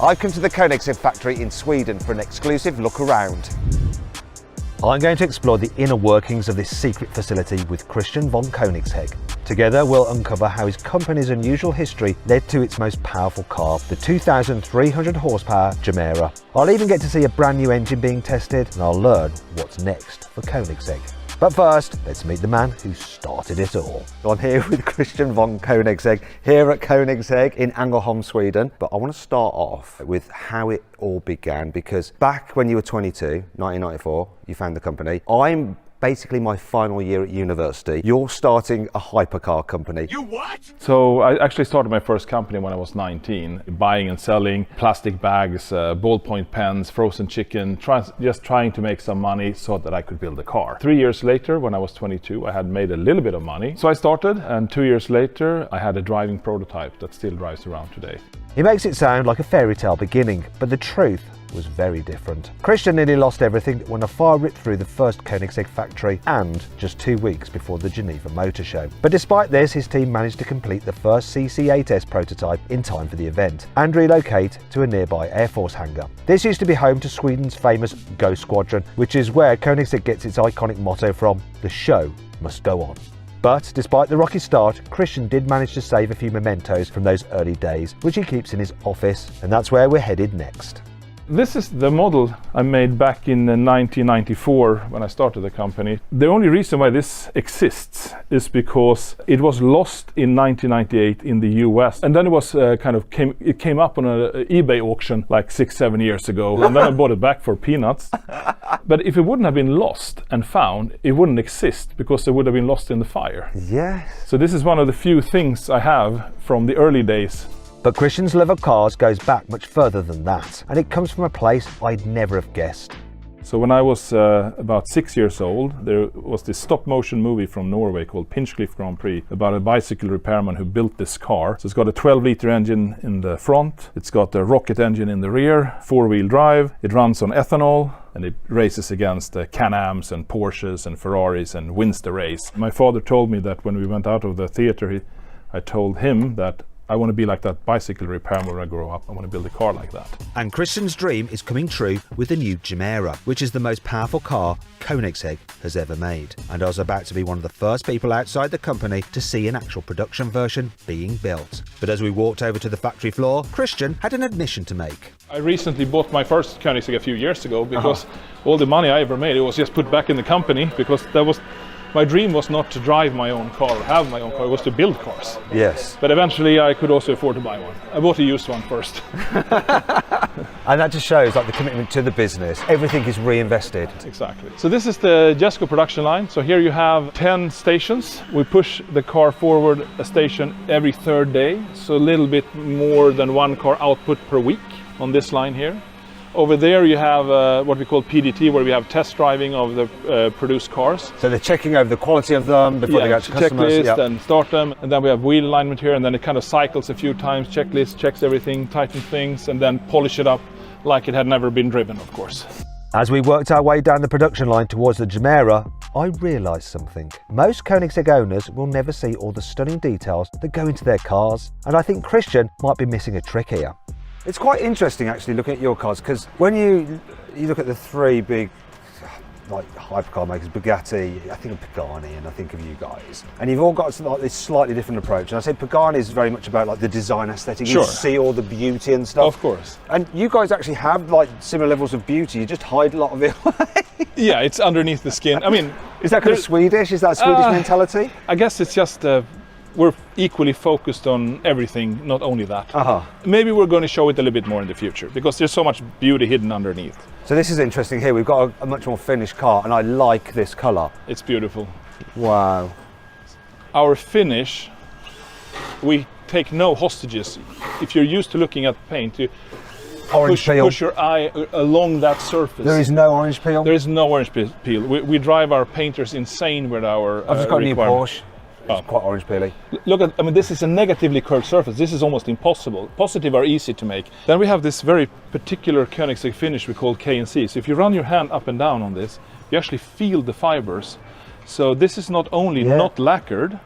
I've come to the Koenigsegg factory in Sweden for an exclusive look around. I'm going to explore the inner workings of this secret facility with Christian von Koenigsegg. Together we'll uncover how his company's unusual history led to its most powerful car, the 2,300 horsepower Gemera. I'll even get to see a brand new engine being tested, and I'll learn what's next for Koenigsegg. But first, let's meet the man who started it all. I'm here with Christian von Koenigsegg, here at Koenigsegg in Ängelholm, Sweden. But I want to start off with how it all began, because back when you were 22, 1994, you found the company. I'm basically my final year at university. You're starting a hypercar company. You what? So I actually started my first company when I was 19, buying and selling plastic bags, ballpoint pens, frozen chicken, just trying to make some money so that I could build a car. 3 years later, when I was 22, I had made a little bit of money. So I started, and 2 years later, I had a driving prototype that still drives around today. He makes it sound like a fairy tale beginning, but the truth was very different. Christian nearly lost everything when a fire ripped through the first Koenigsegg factory, and just 2 weeks before the Geneva Motor Show. But despite this, his team managed to complete the first CC8S prototype in time for the event and relocate to a nearby Air Force hangar. This used to be home to Sweden's famous Ghost Squadron, which is where Koenigsegg gets its iconic motto from: the show must go on. But despite the rocky start, Christian did manage to save a few mementos from those early days, which he keeps in his office, and that's where we're headed next. This is the model I made back in 1994 when I started the company. The only reason why this exists is because it was lost in 1998 in the US, and then it was it came up on an eBay auction like 6-7 years ago, and then I bought it back for peanuts. But if it wouldn't have been lost and found, it wouldn't exist, because it would have been lost in the fire. Yes. So this is one of the few things I have from the early days. But Christian's love of cars goes back much further than that, and it comes from a place I'd never have guessed. So when I was about 6 years old, there was this stop-motion movie from Norway called Pinchcliffe Grand Prix about a bicycle repairman who built this car. So it's got a 12-liter engine in the front, it's got a rocket engine in the rear, 4-wheel drive, it runs on ethanol, and it races against Can-Ams and Porsches and Ferraris and wins the race. My father told me that when we went out of the theater, I told him that I want to be like that bicycle repairman when I grow up. I want to build a car like that. And Christian's dream is coming true with the new Gemera, which is the most powerful car Koenigsegg has ever made. And I was about to be one of the first people outside the company to see an actual production version being built. But as we walked over to the factory floor, Christian had an admission to make. I recently bought my first Koenigsegg a few years ago, because all the money I ever made, it was just put back in the company, because my dream was not to drive my own car or have my own car, it was to build cars. Yes. But eventually I could also afford to buy one. I bought a used one first. And that just shows like the commitment to the business. Everything is reinvested. Exactly. So this is the Jesco production line. So here you have 10 stations. We push the car forward a station every third day. So a little bit more than one car output per week on this line here. Over there you have what we call PDT, where we have test driving of the produced cars. So they're checking over the quality of them before they go to customers. Checklist and start them, and then we have wheel alignment here, and then it kind of cycles a few times, checklist, checks everything, tightens things, and then polish it up like it had never been driven, of course. As we worked our way down the production line towards the Gemera, I realised something. Most Koenigsegg owners will never see all the stunning details that go into their cars, and I think Christian might be missing a trick here. It's quite interesting actually looking at your cars, because when you look at the three big like hypercar makers, Bugatti, I think of Pagani, and I think of you guys, and you've all got like this slightly different approach. And I say Pagani is very much about like the design aesthetic. Sure. You see all the beauty and stuff. Of course. And you guys actually have like similar levels of beauty. You just hide a lot of it away. Yeah, it's underneath the skin. I mean, is that kind of Swedish? Is that a Swedish mentality? I guess it's just we're equally focused on everything, not only that. Maybe we're going to show it a little bit more in the future, because there's so much beauty hidden underneath. So this is interesting here. We've got a much more finished car, and I like this colour. It's beautiful. Wow. Our finish, we take no hostages. If you're used to looking at paint, you push your eye along that surface. There is no orange peel? There is no orange peel. We drive our painters insane with our I've just got a new Porsche. It's quite orange peely. Look at, I mean, this is a negatively curved surface. This is almost impossible. Positive are easy to make. Then we have this very particular Koenigsegg finish we call K&C. So if you run your hand up and down on this, you actually feel the fibers. So this is not only not lacquered,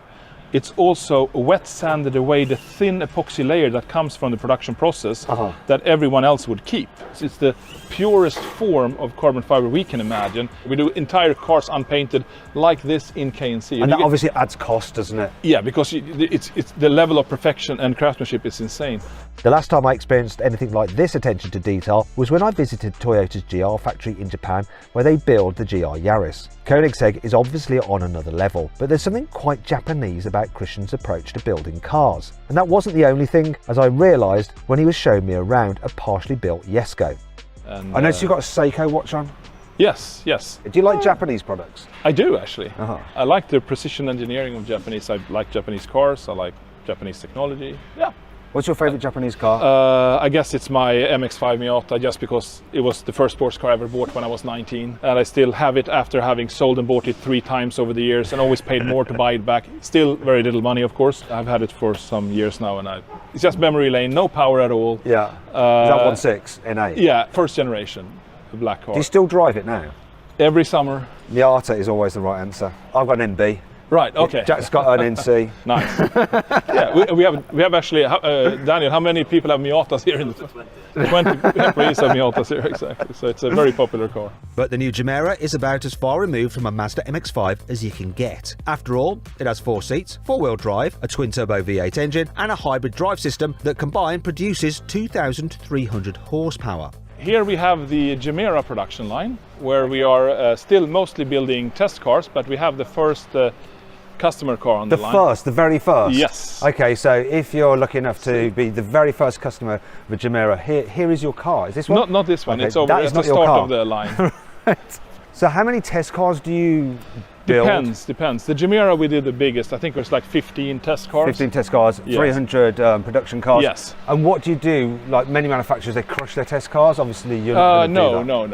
it's also wet sanded away the thin epoxy layer that comes from the production process that everyone else would keep. So it's the purest form of carbon fiber we can imagine. We do entire cars unpainted like this in Koenigsegg. And that obviously adds cost, doesn't it? Yeah, because it's the level of perfection and craftsmanship is insane. The last time I experienced anything like this attention to detail was when I visited Toyota's GR factory in Japan, where they build the GR Yaris. Koenigsegg is obviously on another level, but there's something quite Japanese about Christian's approach to building cars. And that wasn't the only thing, as I realised when he was showing me around a partially built Jesko. And, I noticed you've got a Seiko watch on. Yes, yes. Do you like Japanese products? I do, actually. I like the precision engineering of Japanese. I like Japanese cars. I like Japanese technology. Yeah. What's your favourite Japanese car? I guess it's my MX-5 Miata, just because it was the first sports car I ever bought when I was 19. And I still have it after having sold and bought it 3 times over the years and always paid more to buy it back. Still very little money, of course. I've had it for some years now, and it's just memory lane, no power at all. Yeah. Is that 1.6 N8? Yeah, first generation, the black car. Do you still drive it now? Every summer. Miata is always the right answer. I've got an NB. Right, okay. Jack's got an NC. Nice. Yeah, we have actually, Daniel, how many people have Miatas here? 20 employees have Miatas here, exactly. So it's a very popular car. But the new Gemera is about as far removed from a Mazda MX-5 as you can get. After all, it has 4 seats, 4-wheel drive, a twin-turbo V8 engine, and a hybrid drive system that combined produces 2,300 horsepower. Here we have the Gemera production line, where we are still mostly building test cars, but we have the first customer car on the line. The very first? Yes. Okay, so if you're lucky enough to be the very first customer of a Gemera, here is your car. Is this one? Not this one, okay, it's over at the start of the line. Right. So how many test cars do you build? Depends. The Gemera we did the biggest. I think it was like 15 test cars. 15 test cars, yes. 300 production cars. Yes. And what do you do? Like many manufacturers, they crush their test cars. Obviously, you're not going to do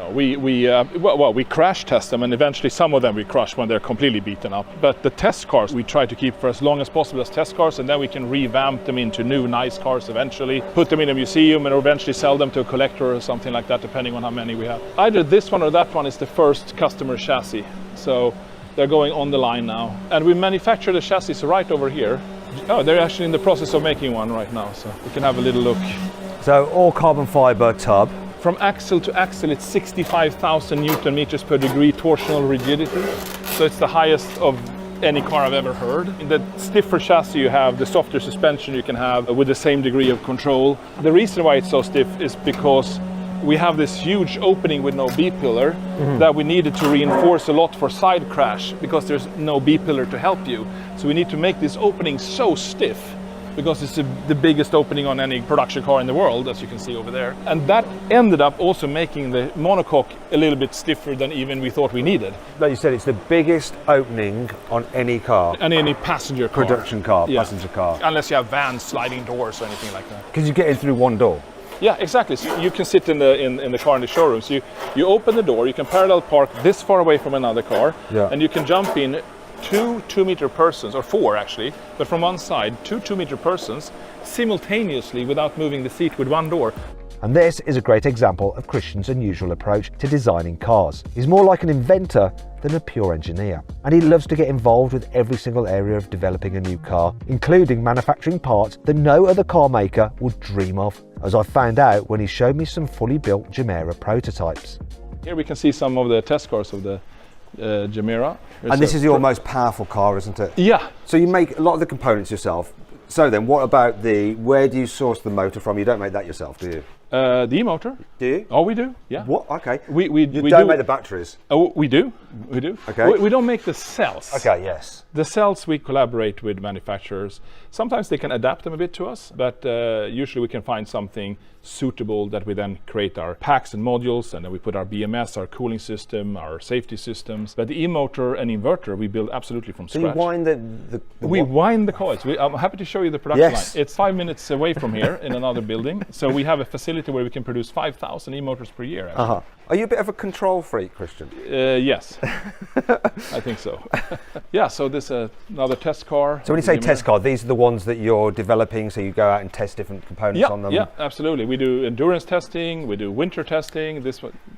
that. No. We crash test them, and eventually some of them we crush when they're completely beaten up. But the test cars we try to keep for as long as possible as test cars, and then we can revamp them into new nice cars eventually, put them in a museum, and eventually sell them to a collector or something like that, depending on how many we have. Either this one or that one is the first customer chassis. So they're going on the line now. And we manufacture the chassis right over here. Oh, they're actually in the process of making one right now, so we can have a little look. So all carbon fiber tub. From axle to axle, it's 65,000 Newton meters per degree torsional rigidity. So it's the highest of any car I've ever heard. In the stiffer chassis you have, the softer suspension you can have with the same degree of control. The reason why it's so stiff is because we have this huge opening with no B-pillar that we needed to reinforce a lot for side crash, because there's no B-pillar to help you. So we need to make this opening so stiff, because it's the biggest opening on any production car in the world, as you can see over there. And that ended up also making the monocoque a little bit stiffer than even we thought we needed. Like you said, it's the biggest opening on any car. And any passenger car. Production car, yeah. Passenger car. Unless you have vans, sliding doors or anything like that. Because you get in through one door. Yeah, exactly. So you can sit in the car in the showroom. So you open the door, you can parallel park this far away from another car, and you can jump in 2 2-meter persons, or 4 actually, but from one side, 2 2-meter persons simultaneously without moving the seat with one door. And this is a great example of Christian's unusual approach to designing cars. He's more like an inventor than a pure engineer, and he loves to get involved with every single area of developing a new car, including manufacturing parts that no other car maker would dream of, as I found out when he showed me some fully built Gemera prototypes. Here we can see some of the test cars of the Gemera. And this is your most powerful car, isn't it? Yeah. So you make a lot of the components yourself. So then what about where do you source the motor from? You don't make that yourself, do you? The e-motor. Do you? Oh, we do, yeah. What? Okay. We don't make the batteries? Oh, we do. Okay. We don't make the cells. Okay, yes. The cells we collaborate with manufacturers. Sometimes they can adapt them a bit to us, but usually we can find something suitable that we then create our packs and modules, and then we put our BMS, our cooling system, our safety systems. But the e-motor and inverter we build absolutely from scratch. So you wind we wind the coils. I'm happy to show you the production yes. line. It's 5 minutes away from here in another building. So we have a facility where we can produce 5,000 e-motors per year. Actually. Are you a bit of a control freak, Christian? Yes, I think so. Yeah, so this is another test car. So when you say test car, these are the ones that you're developing, so you go out and test different components on them? Yeah, absolutely. We do endurance testing, we do winter testing.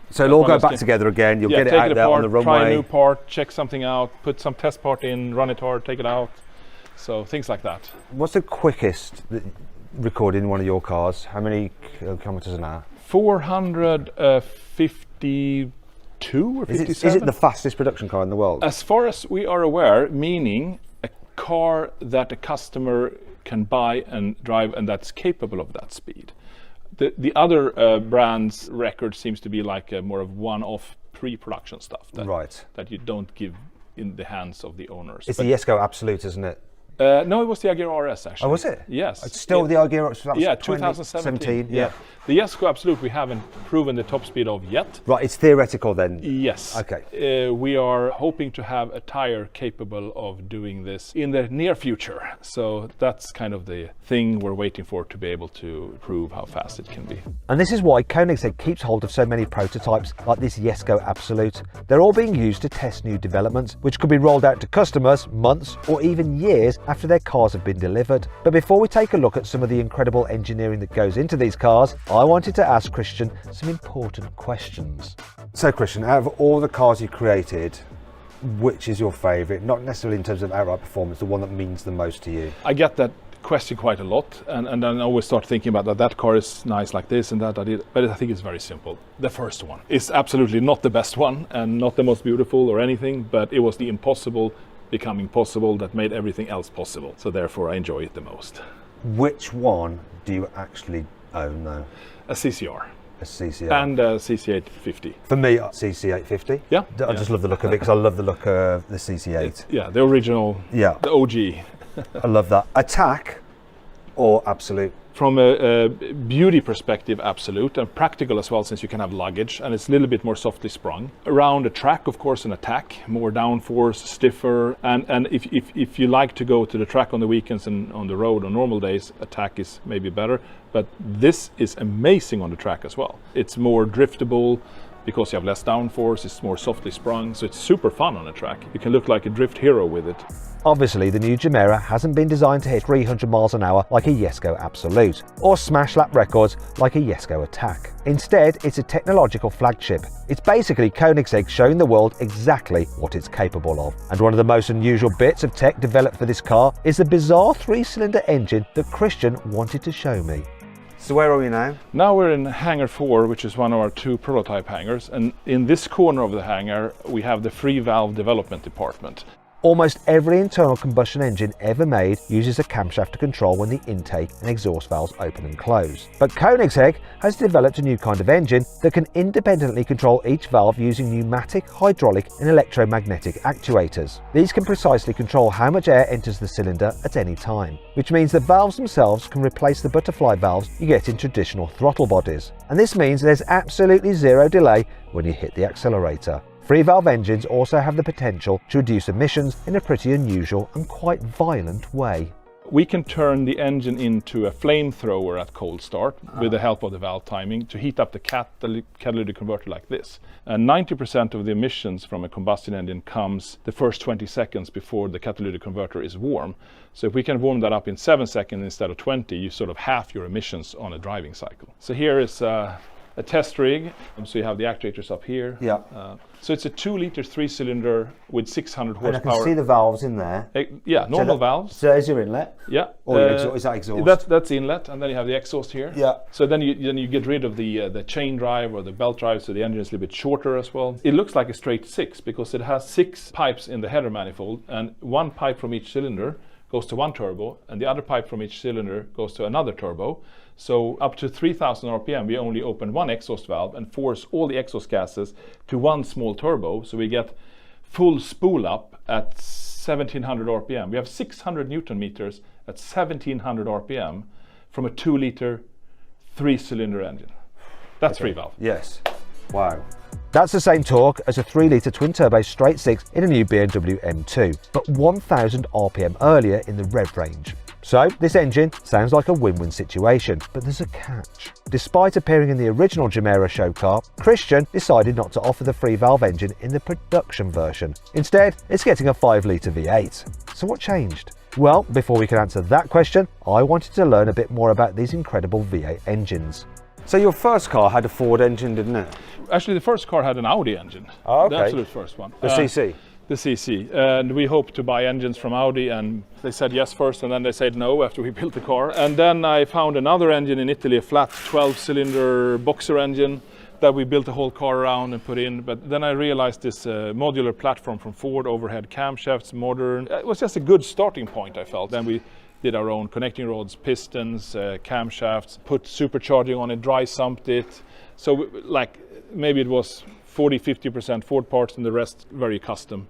So it'll all go back together again, you'll get it out there on the runway. Try a new part, check something out, put some test part in, run it hard, take it out. So things like that. What's the quickest recorded in one of your cars? How many kilometers an hour? 452 or 57. Is it the fastest production car in the world? As far as we are aware, meaning a car that a customer can buy and drive and that's capable of that speed. The other brands' record seems to be like a more of one-off pre-production stuff that you don't give in the hands of the owners. It's the Jesko Absolute, isn't it? No, it was the Agera RS actually. Oh, was it? Yes. It's still the Agera. So 2017. Yeah. The Jesko Absolute we haven't proven the top speed of yet. Right, it's theoretical then. Yes. Okay. We are hoping to have a tire capable of doing this in the near future. So that's kind of the thing we're waiting for, to be able to prove how fast it can be. And this is why Koenigsegg keeps hold of so many prototypes like this Jesko Absolute. They're all being used to test new developments, which could be rolled out to customers months or even years after their cars have been delivered. But before we take a look at some of the incredible engineering that goes into these cars, I wanted to ask Christian some important questions. So Christian, out of all the cars you created, which is your favourite? Not necessarily in terms of outright performance, the one that means the most to you. I get that question quite a lot, and then I always start thinking about that car is nice like this and that, but I think it's very simple. The first one is absolutely not the best one and not the most beautiful or anything, but it was the impossible becoming possible that made everything else possible. So therefore I enjoy it the most. Which one do you actually own though? A CCR. A CCR. And a CC850. For me, CC850. Yeah. I just love the look of it because I love the look of the CC8. Yeah, the original, the OG. I love that. Attack or Absolute? From a beauty perspective, Absolute, and practical as well, since you can have luggage and it's a little bit more softly sprung. Around a track, of course, an Attack, more downforce, stiffer, and if you like to go to the track on the weekends and on the road on normal days, Attack is maybe better, but this is amazing on the track as well. It's more driftable because you have less downforce, it's more softly sprung, so it's super fun on a track. You can look like a drift hero with it. Obviously, the new Gemera hasn't been designed to hit 300 miles an hour like a Jesko Absolute, or smash lap records like a Jesko Attack. Instead, it's a technological flagship. It's basically Koenigsegg showing the world exactly what it's capable of. And one of the most unusual bits of tech developed for this car is the bizarre 3-cylinder engine that Christian wanted to show me. So where are we now? Now we're in hangar 4, which is one of our 2 prototype hangars, and in this corner of the hangar we have the free valve development department. Almost every internal combustion engine ever made uses a camshaft to control when the intake and exhaust valves open and close. But Koenigsegg has developed a new kind of engine that can independently control each valve using pneumatic, hydraulic and electromagnetic actuators. These can precisely control how much air enters the cylinder at any time, which means the valves themselves can replace the butterfly valves you get in traditional throttle bodies. And this means there's absolutely zero delay when you hit the accelerator. Free valve engines also have the potential to reduce emissions in a pretty unusual and quite violent way. We can turn the engine into a flamethrower at cold start with the help of the valve timing to heat up the catalytic converter like this. And 90% of the emissions from a combustion engine comes the first 20 seconds before the catalytic converter is warm. So if we can warm that up in 7 seconds instead of 20, you sort of half your emissions on a driving cycle. So here is a test rig, so you have the actuators up here. Yeah. So it's a 2-liter 3-cylinder with 600 horsepower. And I can see the valves in there. Yeah, normal valves. So there's your inlet. Yeah. Or is that exhaust? That's inlet, and then you have the exhaust here. Yeah. So then you get rid of the chain drive or the belt drive, so the engine is a little bit shorter as well. It looks like a straight 6 because it has 6 pipes in the header manifold, and 1 pipe from each cylinder goes to 1 turbo, and the other pipe from each cylinder goes to another turbo. So up to 3000 RPM, we only open 1 exhaust valve and force all the exhaust gases to 1 small turbo. So we get full spool up at 1700 RPM. We have 600 Newton meters at 1700 RPM from a 2-liter 3-cylinder engine. That's free valve. Yes. Wow. That's the same torque as a 3-litre twin-turbo straight 6 in a new BMW M2, but 1000 RPM earlier in the rev range. So this engine sounds like a win-win situation, but there's a catch. Despite appearing in the original Gemera show car, Christian decided not to offer the free valve engine in the production version. Instead, it's getting a 5-litre V8. So what changed? Well, before we can answer that question, I wanted to learn a bit more about these incredible V8 engines. So your first car had a Ford engine, didn't it? Actually, the first car had an Audi engine. Oh, okay. The absolute first one. The CC? The CC, and we hoped to buy engines from Audi, and they said yes first, and then they said no after we built the car. And then I found another engine in Italy, a flat 12-cylinder boxer engine that we built the whole car around and put in. But then I realized this modular platform from Ford, overhead camshafts, modern. It was just a good starting point, I felt. Then we did our own connecting rods, pistons, camshafts, put supercharging on it, dry sumped it. So like maybe it was 40-50% Ford parts and the rest very custom.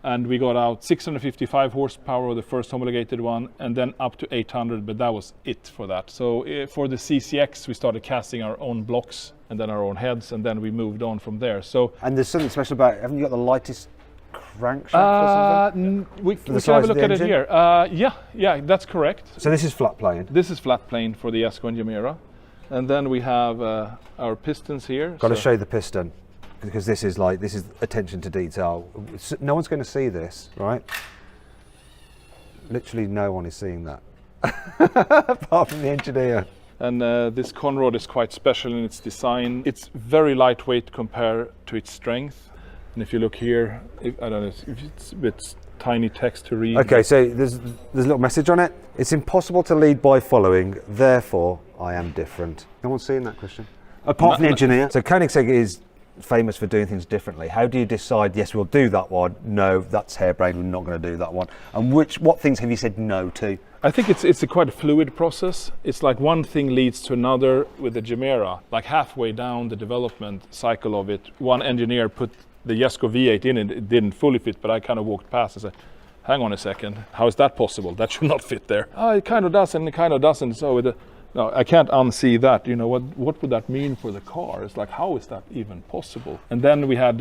And we got out 655 horsepower, the first homologated one, and then up to 800, but that was it for that. So for the CCX, we started casting our own blocks and then our own heads, and then we moved on from there. So. And there's something special about it. Haven't you got the lightest crankshaft or something? We can have a look at it here. Yeah, that's correct. So this is flat plane? This is flat plane for the Jesko and Gemera. And then we have our pistons here. Got to show you the piston, because this is attention to detail. No one's going to see this, right? Literally no one is seeing that, apart from the engineer. And this conrod is quite special in its design. It's very lightweight compared to its strength. And if you look here, I don't know if it's a bit tiny text to read. Okay, so there's a little message on it. It's impossible to lead by following, therefore I am different. No one's seeing that, Christian? Apart from the engineer. So Koenigsegg is famous for doing things differently. How do you decide, yes, we'll do that one, no, that's harebrained, we're not going to do that one? And what things have you said no to? I think it's a quite a fluid process. It's like one thing leads to another with the Gemera. Like halfway down the development cycle of it, one engineer put the Jesko V8 in and it didn't fully fit, but I kind of walked past and said, hang on a second, how is that possible? That should not fit there. Oh, it kind of does and it kind of doesn't. So no, I can't unsee that. You know, what would that mean for the car? It's like, how is that even possible? And then we had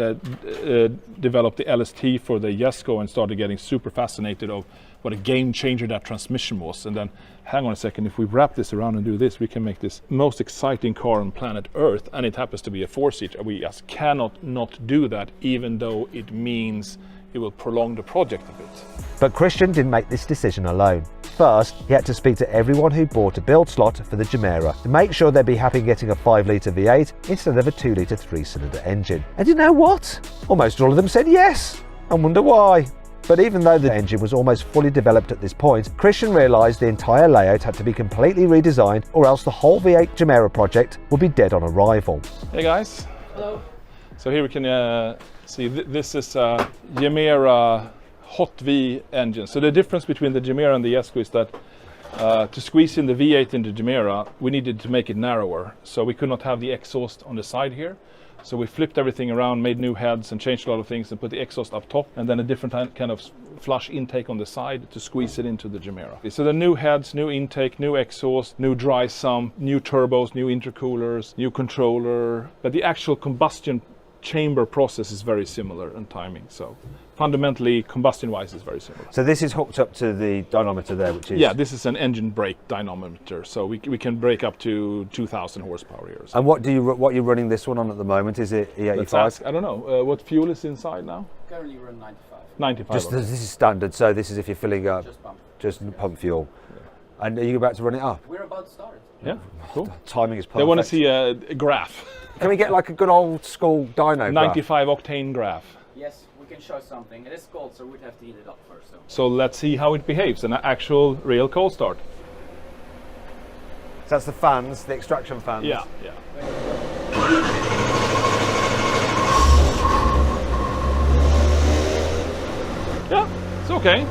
developed the LST for the Jesko and started getting super fascinated of what a game changer that transmission was. And then, hang on a second, if we wrap this around and do this, we can make this most exciting car on planet Earth, and it happens to be a four-seater. We just cannot not do that, even though it means it will prolong the project a bit. But Christian didn't make this decision alone. First, he had to speak to everyone who bought a build slot for the Gemera to make sure they'd be happy getting a 5-litre V8 instead of a 2-litre 3-cylinder engine. And you know what? Almost all of them said yes. I wonder why. But even though the engine was almost fully developed at this point, Christian realised the entire layout had to be completely redesigned, or else the whole V8 Gemera project would be dead on arrival. Hey guys. Hello. So here we can see this is a Gemera Hot V engine. So the difference between the Gemera and the Jesko is that to squeeze in the V8 in the Gemera, we needed to make it narrower. So we could not have the exhaust on the side here. So we flipped everything around, made new heads and changed a lot of things and put the exhaust up top and then a different kind of flush intake on the side to squeeze it into the Gemera. So the new heads, new intake, new exhaust, new dry sump, new turbos, new intercoolers, new controller. But the actual combustion chamber process is very similar in timing. So fundamentally, combustion-wise, is very similar. So this is hooked up to the dynamometer there, which is... Yeah, this is an engine brake dynamometer, so we can brake up to 2,000 horsepower here. So. And what you're running this one on at the I don't know. What fuel is inside now? Currently run 95. 95. This is standard, so this is if you're filling up Just pump fuel. Yeah. And are you about to run it up? We're about to start. Yeah, cool. Timing is perfect. They want to see a graph. Can we get like a good old school dyno 95 octane graph. Yes, we can show something. It is cold, so we'd have to heat it up first. So let's see how it behaves, an actual real cold start. So that's the fans, the extraction fans? Yeah. Yeah, it's okay.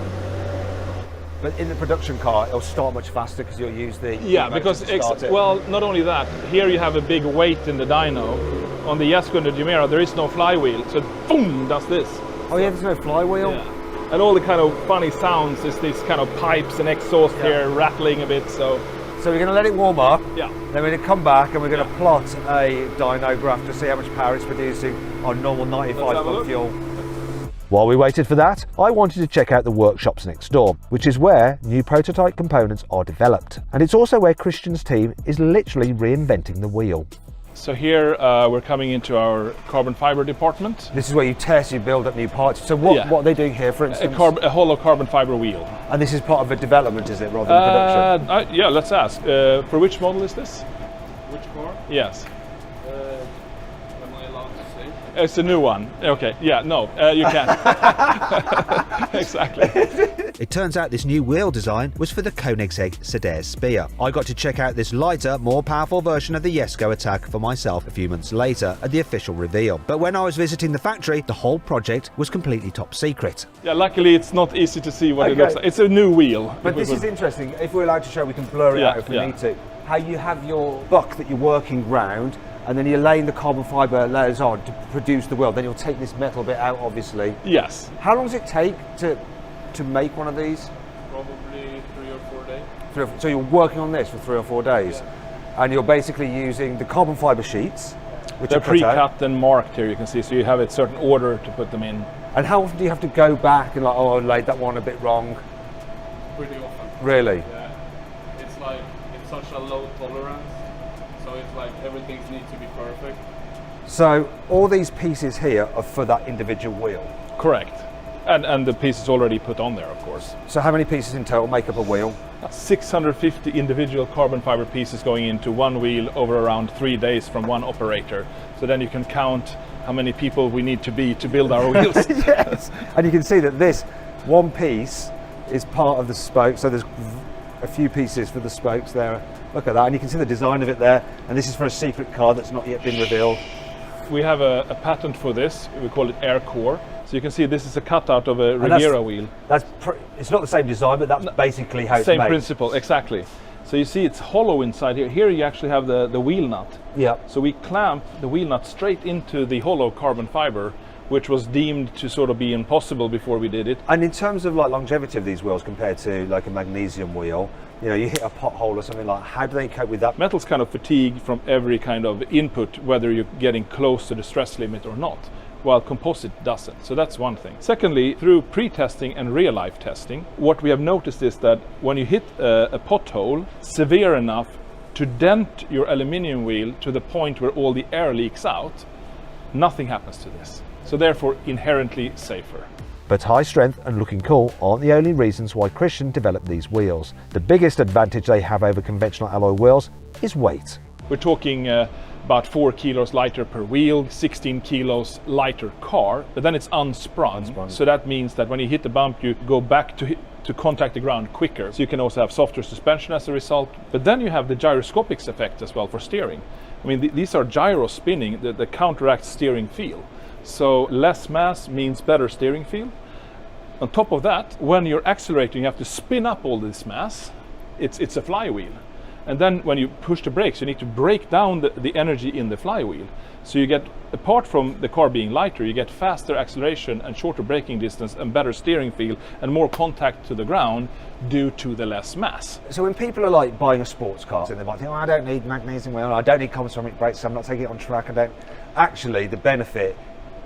But in the production car, it'll start much faster because you'll use the... Yeah, because, well, not only that, here you have a big weight in the dyno. On the Jesko and the Gemera, there is no flywheel, so boom, does this. Oh yeah, there's no flywheel? Yeah. And all the kind of funny sounds is these kind of pipes and exhaust here rattling a bit, so... So we're going to let it warm up, yeah. Then we're going to come back and we're going to plot a dyno graph to see how much power it's producing on normal 95 pump fuel. While we waited for that, I wanted to check out the workshops next door, which is where new prototype components are developed. And it's also where Christian's team is literally reinventing the wheel. So here we're coming into our carbon fiber department. This is where you test, you build up new parts. So what are they doing here, for instance? A hollow carbon fiber wheel. And this is part of a development, is it, rather than production? Yeah, let's ask. For which model is this? Which car? Yes. Am I allowed to say actually. It's a new one. Okay, yeah, no, you can't. Exactly. It turns out this new wheel design was for the Koenigsegg Sedan Spear. I got to check out this lighter, more powerful version of the Jesko Attack for myself a few months later at the official reveal. But when I was visiting the factory, the whole project was completely top secret. Yeah, luckily it's not easy to see what it looks like. It's a new wheel. But this is interesting. If we're allowed to show, we can blur it out if we need to. How you have your buck that you're working round, and then you're laying the carbon fibre layers on to produce the wheel. Then you'll take this metal bit out, obviously. Yes. How long does it take to make one of these? Probably 3 or 4 days. So you're working on this for 3 or 4 days, and you're basically using the carbon fibre sheets, which they're are pre-cut and marked here. You can see, so you have a certain order to put them in. And how often do you have to go back and like, oh, I laid that one a bit wrong? Pretty often. Really? Yeah. It's like, it's such a low tolerance, so it's like everything needs to be perfect. So all these pieces here are for that individual wheel? Correct. And the pieces already put on there, of course. So how many pieces in total make up a wheel? 650 individual carbon fiber pieces going into one wheel over around 3 days from one operator. So then you can count how many people we need to be to build our wheels. Yes. And you can see that this one piece is part of the spoke. So there's a few pieces for the spokes there. Look at that. And you can see the design of it there. And this is for a secret car that's not yet been revealed. We have a patent for this. We call it Air Core. So you can see this is a cutout of a Riviera wheel. It's not the same design, but that's basically how it's made. Same principle, exactly. So you see it's hollow inside here. Here you actually have the wheel nut. Yeah. So we clamp the wheel nut straight into the hollow carbon fiber, which was deemed to sort of be impossible before we did it. And in terms of like longevity of these wheels compared to like a magnesium wheel, you know, you hit a pothole or something like, how do they cope with that? Metal's kind of fatigued from every kind of input, whether you're getting close to the stress limit or not, while composite doesn't. So that's one thing. Secondly, through pre-testing and real-life testing, what we have noticed is that when you hit a pothole severe enough to dent your aluminium wheel to the point where all the air leaks out, nothing happens to this. So therefore, inherently safer. But high strength and looking cool aren't the only reasons why Christian developed these wheels. The biggest advantage they have over conventional alloy wheels is weight. We're talking about 4 kilos lighter per wheel, 16 kilos lighter car, but then it's unsprung. So that means that when you hit the bump, you go back to contact the ground quicker. So you can also have softer suspension as a result. But then you have the gyroscopics effect as well for steering. I mean, these are gyro spinning that counteracts steering feel. So less mass means better steering feel. On top of that, when you're accelerating, you have to spin up all this mass. It's a flywheel. And then when you push the brakes, you need to break down the energy in the flywheel. So you get, apart from the car being lighter, you get faster acceleration and shorter braking distance and better steering feel and more contact to the ground due to the less mass. So when people are like buying a sports car, and they might think, oh, I don't need magnesium wheel, I don't need carbon brakes, so I'm not taking it on track, Actually, the benefit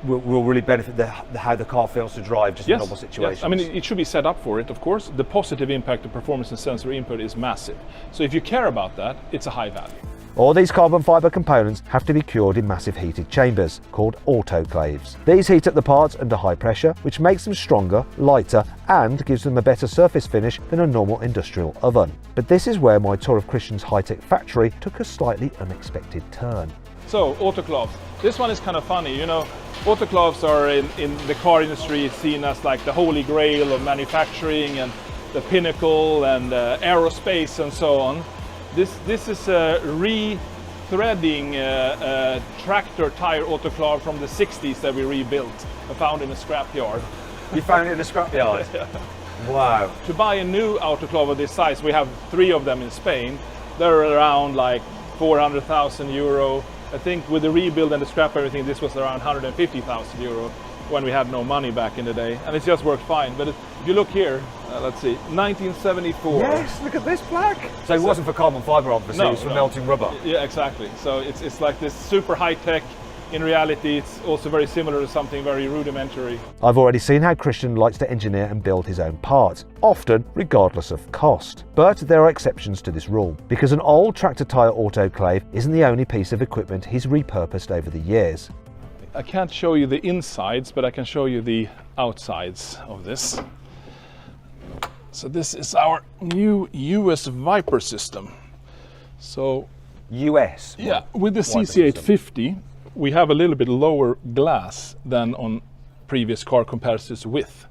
will really benefit how the car feels to drive just in normal situations. Yes. I mean, it should be set up for it, of course. The positive impact of performance and sensory input is massive. So if you care about that, it's a high value. All these carbon fibre components have to be cured in massive heated chambers called autoclaves. These heat up the parts under high pressure, which makes them stronger, lighter, and gives them a better surface finish than a normal industrial oven. But this is where my tour of Christian's high-tech factory took a slightly unexpected turn. So, autoclaves. This one is kind of funny, you know. Autoclaves are in the car industry seen as like the holy grail of manufacturing and the pinnacle and aerospace and so on. This is a re-threading tractor tire autoclave from the 60s that we rebuilt and found in a scrapyard. You found it in a scrapyard? Yeah. Wow. To buy a new autoclave of this size, we have 3 of them in Spain. They're around like 400,000 euro. I think with the rebuild and the scrap everything, this was around 150,000 euro when we had no money back in the day, and it's just worked fine. But if you look here, let's see, 1974. Yes, look at this plaque. So it wasn't for carbon fibre, obviously, it was for melting rubber. Yeah, exactly. So it's like this super high tech. In reality, it's also very similar to something very rudimentary. I've already seen how Christian likes to engineer and build his own parts, often regardless of cost. But there are exceptions to this rule, because an old tractor tyre autoclave isn't the only piece of equipment he's repurposed over the years. I can't show you the insides, but I can show you the outsides of this. So this is our new US Viper system. So US? Yeah, with the CC850, we have a little bit lower glass than on previous car comparisons width.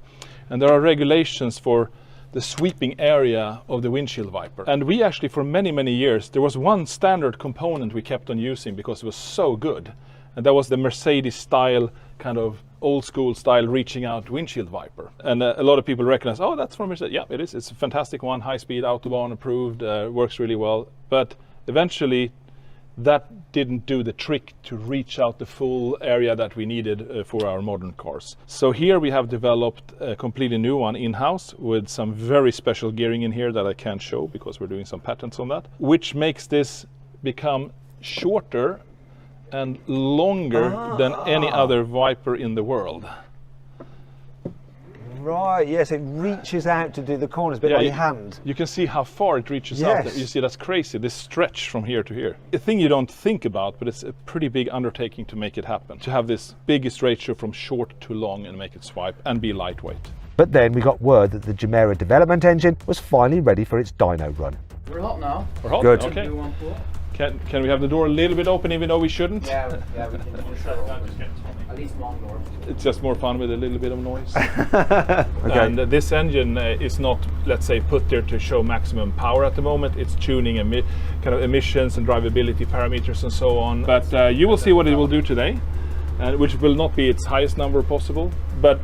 And there are regulations for the sweeping area of the windshield wiper. And we actually, for many, many years, there was one standard component we kept on using because it was so good. And that was the Mercedes style, kind of old school style reaching out windshield wiper. And a lot of people recognize, oh, that's from Mercedes. Yeah, it is. It's a fantastic one, high speed, Autobahn approved, works really well. But eventually, that didn't do the trick to reach out the full area that we needed for our modern cars. So here we have developed a completely new one in-house with some very special gearing in here that I can't show because we're doing some patents on that, which makes this become shorter and longer than any other wiper in the world. Right, yes, it reaches out to do the corners, a bit like your hand. You can see how far it reaches out. You see, that's crazy, this stretch from here to here. A thing you don't think about, but it's a pretty big undertaking to make it happen. To have this biggest ratio from short to long and make it swipe and be lightweight. But then we got word that the Gemera development engine was finally ready for its dyno run. We're hot now. We're hot? Good. Okay. Can we have the door a little bit open even though we shouldn't? Yeah, we can for sure open. At least one door. It's just more fun with a little bit of noise. Okay. And this engine is not, let's say, put there to show maximum power at the moment. It's tuning kind of emissions and drivability parameters and so on. But you will see what it will do today, which will not be its highest number possible. But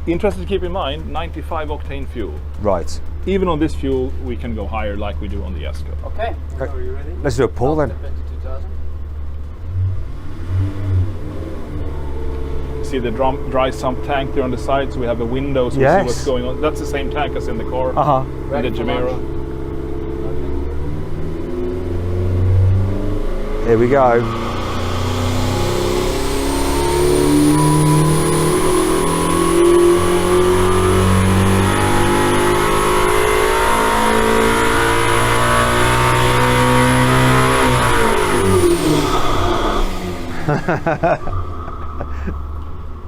interesting to keep in mind, 95 octane fuel. Right. Even on this fuel, we can go higher like we do on the Jesko. Okay. Are you ready? Let's do a pull then. See the dry sump tank there on the side, so we have a window so we see what's going on. That's the same tank as in the car, in the Gemera. Here we go.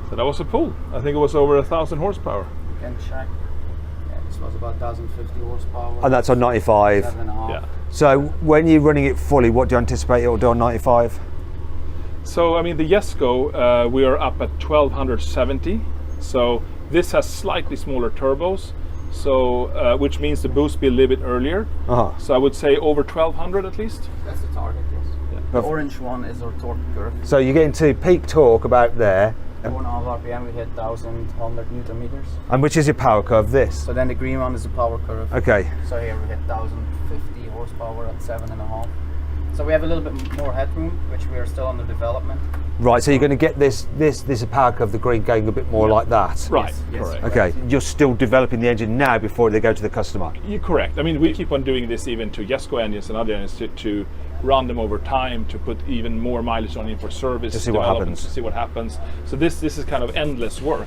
So that was a pull. I think it was over 1,000 horsepower. You can check. Yeah, this was about 1,050 horsepower. And that's on 95. 7.5. Yeah. So when you're running it fully, what do you anticipate it will do on 95? So I mean the Jesko, we are up at 1,270. So this has slightly smaller turbos, so which means the boost be a little bit earlier. So I would say over 1,200 at least. That's the target, yes. The orange one is our torque curve. So you're getting to peak torque about there. 1.5 RPM, we hit 1,100 Newton meters. And which is your power curve, this? So then the green one is the power curve. Okay. So here we hit 1,050 horsepower at 7.5. So we have a little bit more headroom, which we are still under development. Right, so you're going to get this power curve, the green, going a bit more like that? Right, yes, correct. Okay, you're still developing the engine now before they go to the customer? You're correct. I mean, we keep on doing this even to Jesko engines and other engines to run them over time, to put even more mileage on in for service. To see what happens. To see what happens. So this is kind of endless work.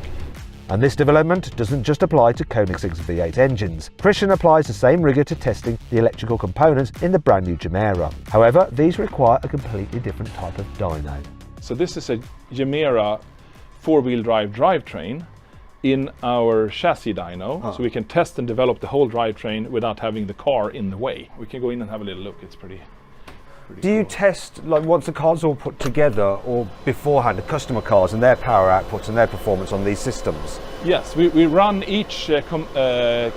And this development doesn't just apply to Koenigsegg's V8 engines. Christian applies the same rigour to testing the electrical components in the brand new Gemera. However, these require a completely different type of dyno. So this is a Gemera four-wheel drive drivetrain in our chassis dyno, so we can test and develop the whole drivetrain without having the car in the way. We can go in and have a little look. It's pretty Do you cool. test, like, once the car's all put together, or beforehand, the customer cars and their power outputs and their performance on these systems? Yes, we run each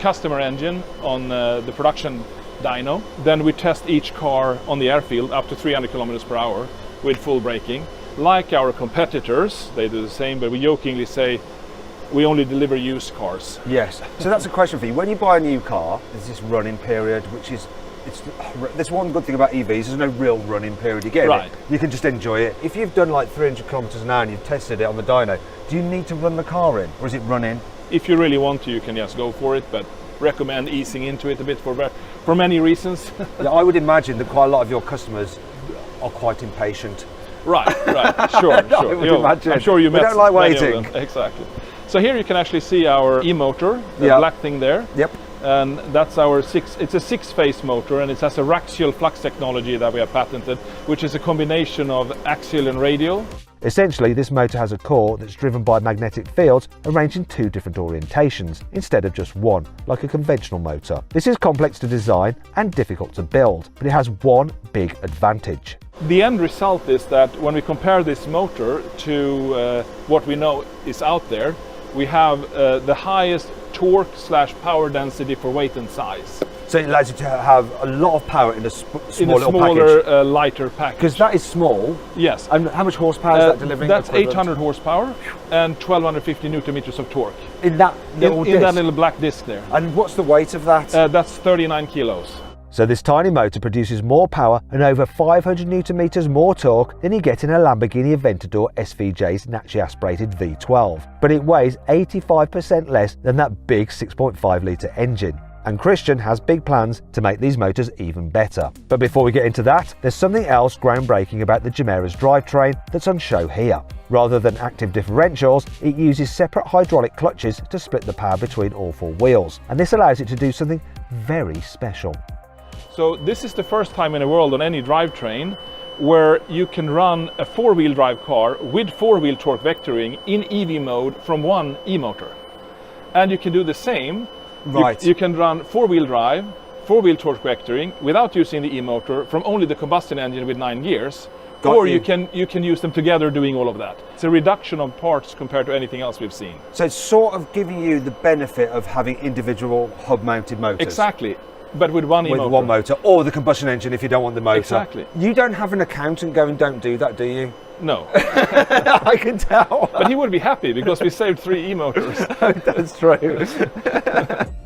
customer engine on the production dyno. Then we test each car on the airfield up to 300 kilometers per hour with full braking. Like our competitors, they do the same, but we jokingly say we only deliver used cars. Yes. So that's a question for you. When you buy a new car, there's this running period, which is, there's one good thing about EVs, there's no real running period. You get Right. it, you can just enjoy it. If you've done like 300 kilometers an hour and you've tested it on the dyno, do you need to run the car in, or is it run in? If you really want to, you can just go for it, but recommend easing into it a bit for many reasons. Yeah, I would imagine that quite a lot of your customers are quite impatient. Right, sure. I would imagine. I'm sure you We met don't like many of waiting. them. Exactly. So here you can actually see our e-motor, the black thing there. Yep. And that's our it's a 6-phase motor, and it has a axial flux technology that we have patented, which is a combination of axial and radial. Essentially, this motor has a core that's driven by magnetic fields arranged in 2 different orientations, instead of just one, like a conventional motor. This is complex to design and difficult to build, but it has one big advantage. The end result is that when we compare this motor to what we know is out there, we have the highest torque/power density for weight and size. So it allows you to have a lot of power in a smaller, lighter package. Because that is small. Yes. And how much horsepower is that delivering? That's 800 horsepower and 1250 newton meters of torque. In that little disc? In that little black disc there. And what's the weight of that? That's 39 kilos. So this tiny motor produces more power and over 500 newton meters more torque than you get in a Lamborghini Aventador SVJ's naturally aspirated V12. But it weighs 85% less than that big 6.5 litre engine. And Christian has big plans to make these motors even better. But before we get into that, there's something else groundbreaking about the Gemera's drivetrain that's on show here. Rather than active differentials, it uses separate hydraulic clutches to split the power between all 4 wheels. And this allows it to do something very special. So this is the first time in the world on any drivetrain where you can run a 4-wheel drive car with 4-wheel torque vectoring in EV mode from one e-motor. And you can do the same. Right. You can run 4-wheel drive, 4-wheel torque vectoring without using the e-motor from only the combustion engine with 9 gears. You can use them together doing all of that. It's a reduction of parts compared to anything else we've seen. So it's sort of giving you the benefit of having individual hub-mounted motors. Exactly. But with one e-motor. With one motor, or the combustion engine if you don't want the motor. Exactly. You don't have an accountant going, don't do that, do you? No. I can tell. But he would be happy because we saved 3 e-motors. That's true.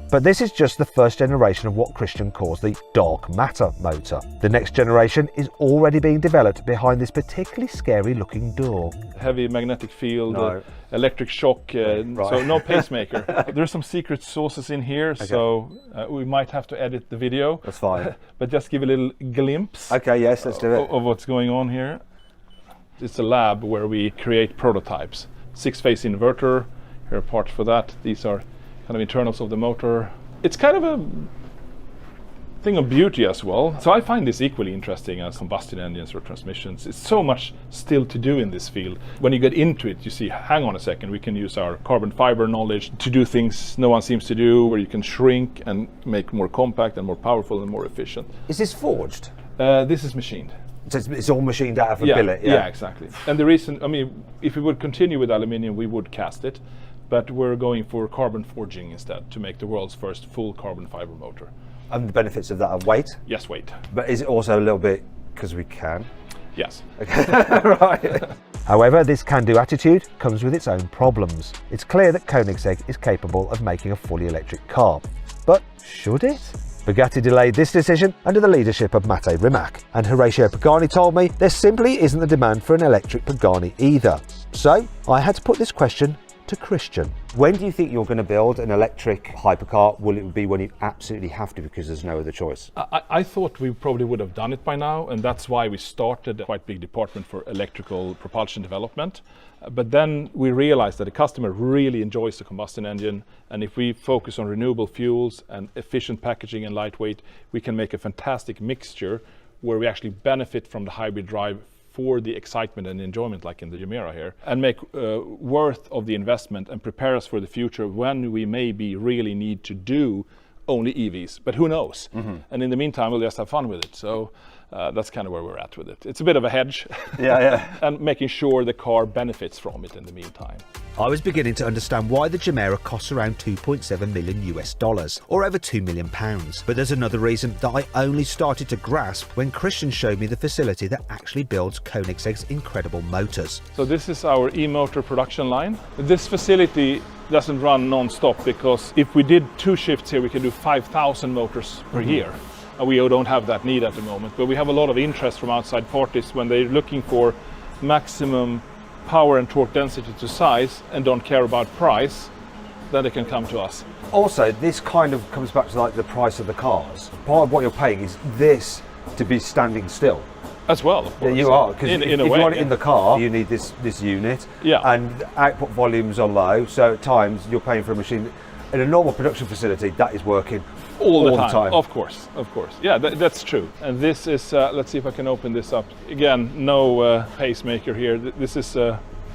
But this is just the first generation of what Christian calls the dark matter motor. The next generation is already being developed behind this particularly scary looking door. Heavy magnetic field, No. Electric shock, Right. so no pacemaker. There's some secret sauces in here, so we might have to edit the video. That's fine. But just give a little glimpse Okay, yes, let's do it. of what's going on here. It's a lab where we create prototypes. 6-phase inverter, here are parts for that. These are kind of internals of the motor. It's kind of a thing of beauty as well. So I find this equally interesting as combustion engines or transmissions. It's so much still to do in this field. When you get into it, you see, hang on a second, we can use our carbon fiber knowledge to do things no one seems to do, where you can shrink and make more compact and more powerful and more efficient. Is this forged? This is machined. So it's all machined out of a billet? Yeah, exactly. And the reason, I mean, if we would continue with aluminium, we would cast it, but we're going for carbon forging instead to make the world's first full carbon fiber motor. And the benefits of that are weight? Yes, weight. But is it also a little bit because we can? Yes. Okay. Right. However, this can-do attitude comes with its own problems. It's clear that Koenigsegg is capable of making a fully electric car. But should it? Bugatti delayed this decision under the leadership of Matteo Rimac, and Horacio Pagani told me there simply isn't the demand for an electric Pagani either. So I had to put this question to Christian. When do you think you're going to build an electric hypercar? Will it be when you absolutely have to because there's no other choice? I thought we probably would have done it by now, and that's why we started a quite big department for electrical propulsion development. But then we realized that the customer really enjoys the combustion engine, and if we focus on renewable fuels and efficient packaging and lightweight, we can make a fantastic mixture where we actually benefit from the hybrid drive for the excitement and enjoyment, like in the Gemera here, and make worth of the investment and prepare us for the future when we maybe really need to do only EVs, but who knows? Mm-hmm. And in the meantime, we'll just have fun with it. So that's kind of where we're at with it. It's a bit of a hedge. Yeah. And making sure the car benefits from it in the meantime. I was beginning to understand why the Gemera costs around $2.7 million US, or over £2 million. But there's another reason that I only started to grasp when Christian showed me the facility that actually builds Koenigsegg's incredible motors. So this is our e-motor production line. This facility doesn't run non-stop because if we did 2 shifts here, we can do 5,000 motors per year. And we don't have that need at the moment, but we have a lot of interest from outside parties when they're looking for maximum power and torque density to size and don't care about price, then they can come to us. Also, this kind of comes back to like the price of the cars. Part of what you're paying is this to be standing still. As well, of course. Yeah, you are, because if you way, want it in the car, you need this unit. Yeah. And output volumes are low, so at times you're paying for a machine. In a normal production facility, that is working All the All time. the time. Of course. Yeah, that's true. And this is, let's see if I can open this up. Again, no pacemaker here. This is,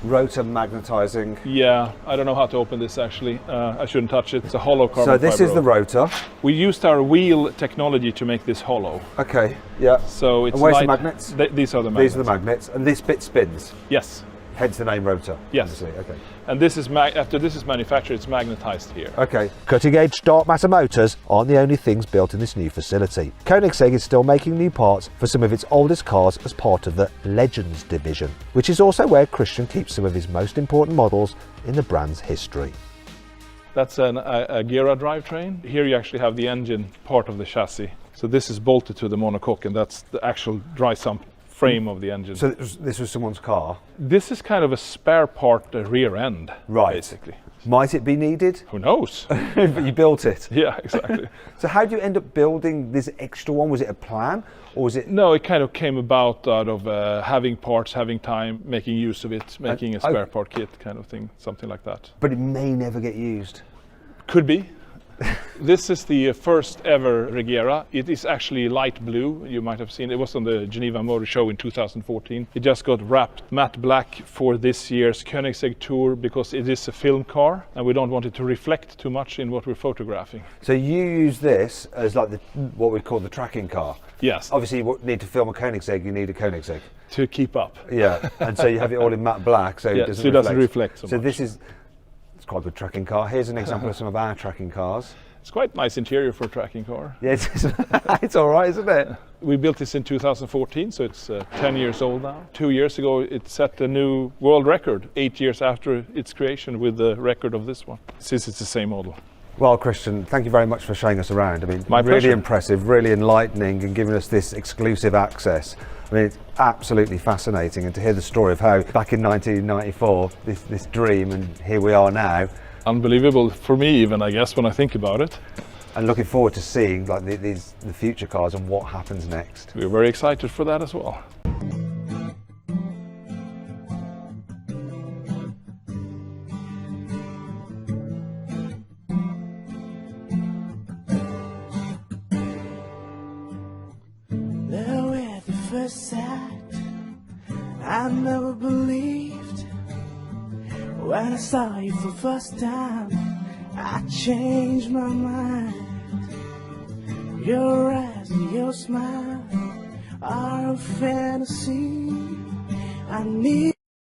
Rotor magnetizing. yeah, I don't know how to open this actually. I shouldn't touch it. It's a hollow carbon So this fiber is the rotor. We used our wheel technology to make this hollow. Okay, yeah. So it's And where's the light- magnets? These are the magnets. These are the magnets, and this bit spins. Yes. Hence the name rotor. Yes. Obviously. Okay. And this is after this is manufactured, it's magnetized here. Okay. Cutting-edge dark matter motors aren't the only things built in this new facility. Koenigsegg is still making new parts for some of its oldest cars as part of the Legends division, which is also where Christian keeps some of his most important models in the brand's history. That's a Gira drivetrain. Here you actually have the engine part of the chassis. So this is bolted to the monocoque, and that's the actual dry sump frame of the engine. So this was someone's car? This is kind of a spare part rear end, Right. basically. Might it be needed? Who knows? But you built it. Yeah, exactly. So how do you end up building this extra one? Was it a plan, or was it? No, it kind of came about out of having parts, having time, making use of it, making a spare part kit kind of thing, something like that. But it may never get used. Could be. This is the first ever Regera. It is actually light blue. You might have seen it was on the Geneva Motor Show in 2014. It just got wrapped matte black for this year's Koenigsegg Tour because it is a film car and we don't want it to reflect too much in what we're photographing. So you use this as like what we call the tracking car. Yes. Obviously, you need to film a Koenigsegg. You need a Koenigsegg. To keep up. Yeah, and so you have it all in matte black, so Yeah, it doesn't so it reflect. doesn't reflect so much. this is. It's quite a good tracking car. Here's an example of some of our tracking cars. It's quite nice interior for a tracking car. Yeah, it's all right, isn't it? We built this in 2014, so it's 10 years old now. 2 years ago, it set a new world record, 8 years after its creation with the record of this one, since it's the same model. Well, Christian, thank you very much for showing us around. I mean, My really pleasure. impressive, really enlightening, and giving us this exclusive access. I mean, it's absolutely fascinating, and to hear the story of how back in 1994, this dream, and here we are now. Unbelievable for me even, I guess, when I think about it. And looking forward to seeing like the future cars and what happens next. We're very excited for that as well. There at the first sight, I never believed. When I saw you for the first time, I changed my mind. Your eyes and your smile are a fantasy. I need